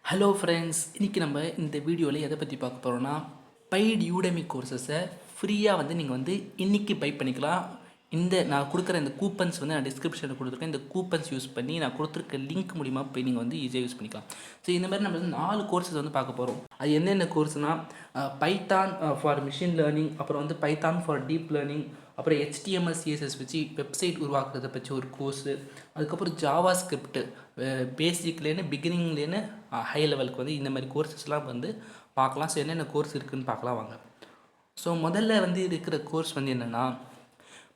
Hello friends, இன்றைக்கி நம்ம இந்த வீடியோவில் எதை பற்றி பார்க்க போகிறோன்னா பெய்ட் யூடெமி கோர்சஸை ஃப்ரீயாக நீங்கள் இன்றைக்கி பை பண்ணிக்கலாம். நான் கொடுக்குற இந்த கூப்பன்ஸ் நான் டிஸ்கிரிப்ஷனில் கொடுத்துருக்கேன். இந்த கூப்பன்ஸ் யூஸ் பண்ணி நான் கொடுத்துருக்க லிங்க் மூலிமா போய் நீங்கள் ஈஸியாக யூஸ் பண்ணிக்கலாம். ஸோ இந்த மாதிரி நம்ம 4 கோர்சஸ் பார்க்க போகிறோம். அது என்னென்ன கோர்ஸ்னால் பைத்தான் ஃபார் மிஷின் லேர்னிங், அப்புறம் பைத்தான் ஃபார் டீப் லேர்னிங், அப்புறம் HTML CSS வச்சு வெப்சைட் உருவாக்குறதை பற்றி ஒரு கோர்ஸு, அதுக்கப்புறம் ஜாவா ஸ்கிரிப்ட் பேசிக்லேன்னு பிகினிங்லேன்னு ஹை லெவலுக்கு இந்த மாதிரி கோர்சஸ்லாம் பார்க்கலாம். ஸோ என்னென்ன கோர்ஸ் இருக்குதுன்னு பார்க்கலாம் வாங்க. ஸோ முதல்ல இருக்கிற கோர்ஸ் என்னென்னா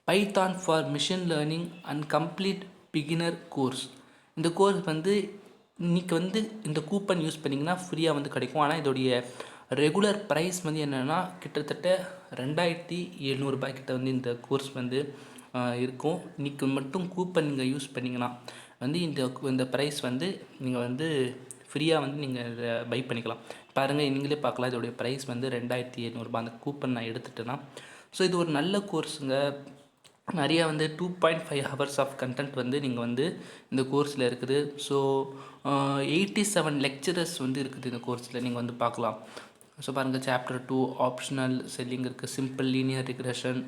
Python for machine learning and complete beginner course. இந்த கோர்ஸ் இன்றைக்கி இந்த கூப்பன் யூஸ் பண்ணிங்கன்னா ஃப்ரீயாக கிடைக்கும். ஆனால் இதோடைய ரெகுலர் ப்ரைஸ் என்னென்னா கிட்டத்தட்ட 2700 ரூபாய் கிட்ட இந்த கோர்ஸ் இருக்கும். இன்றைக்கி மட்டும் கூப்பன் நீங்கள் யூஸ் பண்ணிங்கன்னா இந்த ப்ரைஸ் நீங்கள் ஃப்ரீயாக நீங்கள் பை பண்ணிக்கலாம். பாருங்கள், நீங்களே பார்க்கலாம், இதோடைய ப்ரைஸ் 2700 ரூபாய். அந்த கூப்பன் நான் எடுத்துட்டேன்னா ஸோ இது ஒரு நல்ல கோர்ஸுங்க. நிறையா 2.5 ஹவர்ஸ் ஆஃப் கண்டென்ட் நீங்கள் இந்த கோர்ஸில் இருக்குது. ஸோ 87 லெக்சரர்ஸ் இருக்குது இந்த கோர்ஸில். நீங்கள் பார்க்கலாம். ஸோ பாருங்கள், சாப்டர் 2 ஆப்ஷனல் செல்லிங் இருக்குது, simple linear regression,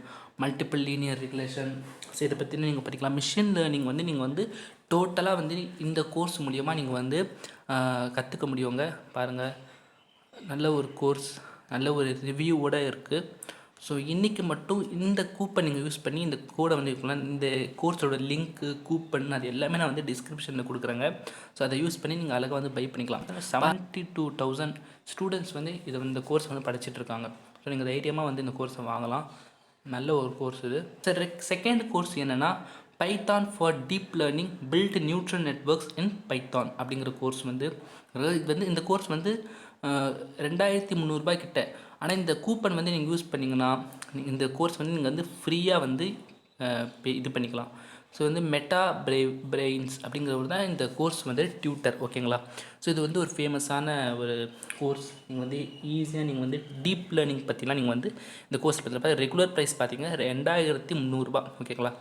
multiple linear regression. So இதை பற்றி நீங்கள் படிக்கலாம். மிஷின் லேர்னிங் நீங்கள் டோட்டலாக இந்த கோர்ஸ் மூலிமா நீங்கள் கற்றுக்க முடியுங்க. பாருங்கள், நல்ல ஒரு கோர்ஸ், நல்ல ஒரு ரிவ்யூவோடு இருக்குது. ஸோ இன்றைக்கி மட்டும் இந்த கூப்பன் நீங்கள் யூஸ் பண்ணி இந்த கோடை இருக்கலாம். இந்த கோர்ஸோட லிங்க்கு, கூப்பன் அது எல்லாமே நான் டிஸ்கிரிப்ஷனில் கொடுக்குறேங்க. ஸோ அதை யூஸ் பண்ணி நீங்கள் அழகாக பை பண்ணிக்கலாம். 72,000 ஸ்டூடெண்ட்ஸ் இதை இந்த கோர்ஸ் படிச்சுட்ருக்காங்க. ஸோ நீங்கள் தைரியமாக இந்த கோர்ஸை வாங்கலாம். நல்ல ஒரு கோர்ஸ் இது. சார், செகண்ட் கோர்ஸ் என்னென்னா Python for deep learning build neural networks in Python அப்படிங்கிற கோர்ஸ் இந்த கோர்ஸ் 2300 ரூபாய் கிட்ட. ஆனால் இந்த கூப்பன் நீங்கள் யூஸ் பண்ணிங்கன்னா இந்த கோர்ஸ் நீங்கள் ஃப்ரீயாக இது பண்ணிக்கலாம். ஸோ மெட்டா பிரெயின்ஸ் அப்படிங்கிறவர் தான் இந்த கோர்ஸ் டியூட்டர். ஓகேங்களா? ஸோ இது ஒரு ஃபேமஸான ஒரு கோர்ஸ். நீங்கள் ஈஸியாக நீங்கள் டீப் லேர்னிங் பற்றிலாம் நீங்கள் இந்த கோர்ஸ் பற்றி ரெகுலர் ப்ரைஸ் பார்த்தீங்கன்னா 2300 ரூபாய். ஓகேங்களா?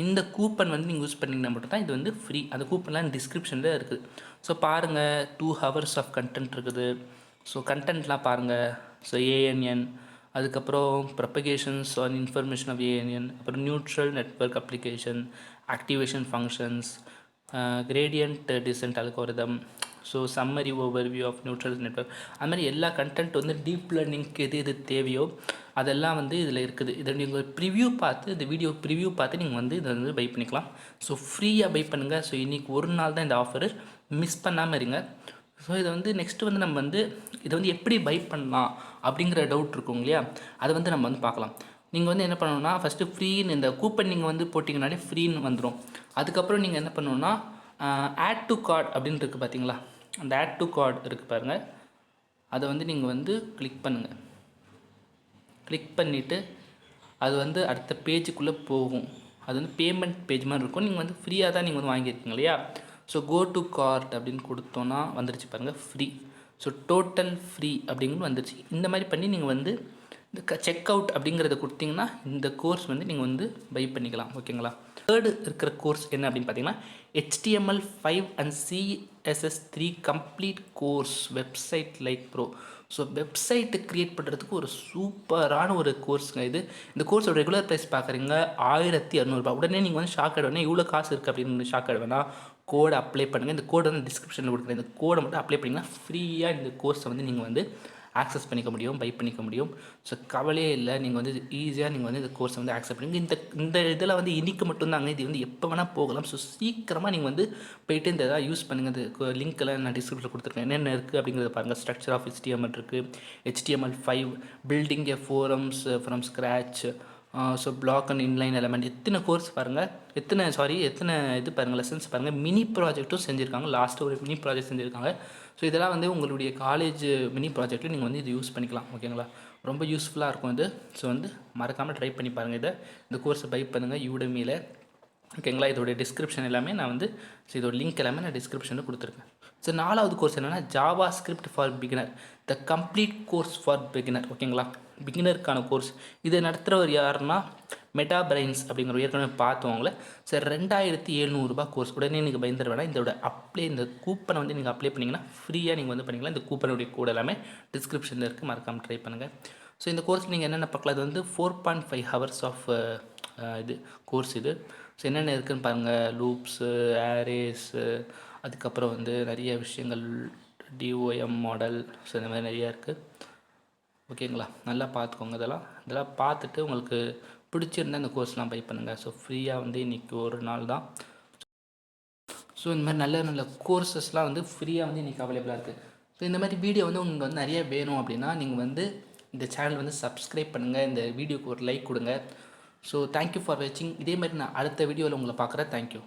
இந்த கூப்பன் நீங்கள் யூஸ் பண்ணிங்கன்னா மட்டும் தான் இது ஃப்ரீ. அந்த கூப்பன்லாம் டிஸ்கிரிப்ஷனில் இருக்குது. ஸோ பாருங்கள், 2 ஹவர்ஸ் ஆஃப் கண்டென்ட் இருக்குது. ஸோ கண்டென்ட்லாம் பாருங்கள். ஸோ ANN, அதுக்கப்புறம் propagations on information of ANN, அப்புறம் neural network application, activation functions, gradient descent algorithm, so summary overview of neural network. அது மாதிரி எல்லா கண்டென்ட் டீப் லேர்னிங்க்கு எது தேவையோ அதெல்லாம் இதில் இருக்குது. இதை நீங்கள் ப்ரிவ்யூ பார்த்து, இந்த வீடியோ ப்ரிவ்யூ பார்த்து நீங்கள் இதை பை பண்ணிக்கலாம். ஸோ ஃப்ரீயாக பை பண்ணுங்கள். ஸோ இன்றைக்கி ஒரு நாள் தான் இந்த ஆஃபரு, மிஸ் பண்ணாமல் இருங்க. ஸோ இதை நெக்ஸ்ட்டு நம்ம இதை எப்படி பை பண்ணலாம் அப்படிங்கிற டவுட் இருக்கும் இல்லையா? அதை நம்ம பார்க்கலாம். நீங்கள் என்ன பண்ணணுன்னா, ஃபஸ்ட்டு ஃப்ரீன்னு இந்த கூப்பன் நீங்கள் போட்டிங்கனாலே ஃப்ரீன்னு வந்துடும். அதுக்கப்புறம் நீங்கள் என்ன பண்ணணுன்னா, ஆட் டு கார்ட் அப்படின்னு இருக்குது பார்த்தீங்களா? அந்த ஆட் டு கார்ட் இருக்குது பாருங்கள். அதை நீங்கள் கிளிக் பண்ணுங்கள். கிளிக் பண்ணிவிட்டு அது அடுத்த பேஜுக்குள்ளே போகும். அது பேமெண்ட் பேஜ் மாதிரி இருக்கும். நீங்கள் ஃப்ரீயாக தான் நீங்கள் வாங்கியிருக்கீங்க இல்லையா? ஸோ கோ டு கார்ட் அப்படின்னு கொடுத்தோன்னா வந்துருச்சு பாருங்கள், ஃப்ரீ. ஸோ டோட்டல் ஃப்ரீ அப்படிங்கிறது வந்துருச்சு. இந்த மாதிரி பண்ணி நீங்கள் இந்த செக் அவுட் அப்படிங்கிறத கொடுத்தீங்கன்னா இந்த கோர்ஸ் நீங்கள் பை பண்ணிக்கலாம். ஓகேங்களா? தேர்டு இருக்கிற கோர்ஸ் என்ன அப்படின்னு பார்த்தீங்கன்னா HTML5 and CSS3 complete course website like bro. So website create பண்ணுறதுக்கு ஒரு சூப்பரான ஒரு கோர்ஸுங்க இது. இந்த கோர்ஸோட ரெகுலர் ப்ரைஸ் பார்க்குறீங்க 1200 ரூபாய். உடனே நீங்கள் ஷாக் ஆகிடுவேன், இவ்வளோ காசு இருக்குது அப்படின்னு ஷாக் ஆகிடுவேன்னா கோடை அப்ளை பண்ணுங்கள். இந்த கோடை டிஸ்கிரிப்ஷனில் கொடுக்குறேன். இந்த கோடை மட்டும் அப்ளை பண்ணிங்கன்னா ஃப்ரீயாக இந்த கோர்ஸை நீங்கள் ஆக்சஸ் பண்ணிக்க முடியும், பை பண்ணிக்க முடியும். ஸோ கவலையே இல்லை, நீங்கள் ஈஸியாக நீங்கள் இந்த கோர்ஸை ஆக்சஸ் பண்ணுங்கள். இந்த இதில் இன்றைக்கி மட்டும்தாங்க, இது எப்போ வேணால் போகலாம். ஸோ சீக்கிரமாக நீங்கள் போய்ட்டு இந்த இதாக யூஸ் பண்ணுங்கள். இந்த லிங்க்கெல்லாம் நான் டிஸ்கிரிப்ஷனில் கொடுத்துருக்கேன். என்னென்ன இருக்குது அப்படிங்கிறத பாருங்கள். ஸ்ட்ரக்சர் ஆஃப் HTML இருக்குது, HTML5, building a forums from scratch, so block and inline element. எத்தனை கோர்ஸ் பாருங்கள், எத்தனை இது பாருங்கள், லெசன்ஸ் பாருங்கள். மினி ப்ராஜெக்ட்டும் செஞ்சுருக்காங்க. லாஸ்ட்டு ஒரு மினி ப்ராஜெக்ட் செஞ்சுருக்காங்க. ஸோ இதெல்லாம் உங்களுடைய காலேஜ் மினி ப்ராஜெக்ட்டில் நீங்கள் இது யூஸ் பண்ணிக்கலாம். ஓகேங்களா? ரொம்ப யூஸ்ஃபுல்லாக இருக்கும் இது. ஸோ மறக்காமல் ட்ரை பண்ணி பாருங்கள். இந்த கோர்ஸை பை பண்ணுங்கள் யூடெமியில். ஓகேங்களா? இதோடைய டிஸ்கிரிப்ஷன் எல்லாமே நான் ஸோ இதோட லிங்க் எல்லாமே நான் டிஸ்கிரிப்ஷனில் கொடுத்துருக்கேன். ஸோ 4வது கோர்ஸ் என்னென்னா Java script for beginner, the complete course for beginner. ஓகேங்களா? பிகினருக்கான கோர்ஸ். இதை நடத்துகிறவர் யாருன்னா மெட்டா பிரெயின்ஸ் அப்படிங்கிற ஏற்கனவே பார்த்தவங்கள சரி 2700 கோர்ஸ் உடனே நீங்கள் பயந்துட வேணாம். இதோட இந்த கூப்பனை வந்து நீங்கள் அப்ளை பண்ணிங்கன்னா ஃப்ரீயாக நீங்கள் வந்து பண்ணிக்கலாம். இந்த கூப்பனுடைய கோட் எல்லாமே டிஸ்கிரிப்ஷனில் இருக்குது, மறக்காமல் ட்ரை பண்ணுங்கள். ஸோ இந்த கோர்ஸ் நீங்கள் என்னென்ன பார்க்கலாம், இது வந்து 4.5 ஹவர்ஸ் ஆஃப் இது கோர்ஸ் இது. ஸோ என்னென்ன இருக்குதுன்னு பாருங்கள், லூப்ஸு, ஆரேஸு, அதுக்கப்புறம் வந்து நிறைய விஷயங்கள், டிஓஎம் மாடல், ஸோ இந்த மாதிரி நிறையா இருக்குது. ஓகேங்களா, நல்லா பார்த்துக்கோங்க. இதெல்லாம் பார்த்துட்டு உங்களுக்கு பிடிச்சிருந்தா இந்த கோர்ஸ்லாம் பை பண்ணுங்கள். ஸோ ஃப்ரீயாக வந்து இன்றைக்கி ஒரு நாள் தான். ஸோ இந்த மாதிரி நல்ல நல்ல கோர்சஸ்லாம் வந்து ஃப்ரீயாக வந்து இன்றைக்கி அவைலபிளாக இருக்குது. ஸோ இந்த மாதிரி வீடியோ வந்து உங்களுக்கு வந்து நிறைய வேணும் அப்படின்னா நீங்கள் வந்து இந்த சேனல் வந்து சப்ஸ்கிரைப் பண்ணுங்கள், இந்த வீடியோக்கு ஒரு லைக் கொடுங்க. ஸோ தேங்க்யூ ஃபார் வாட்சிங். இதே மாதிரி நான் அடுத்த வீடியோவில் உங்களை பார்க்குறேன். தேங்க்யூ.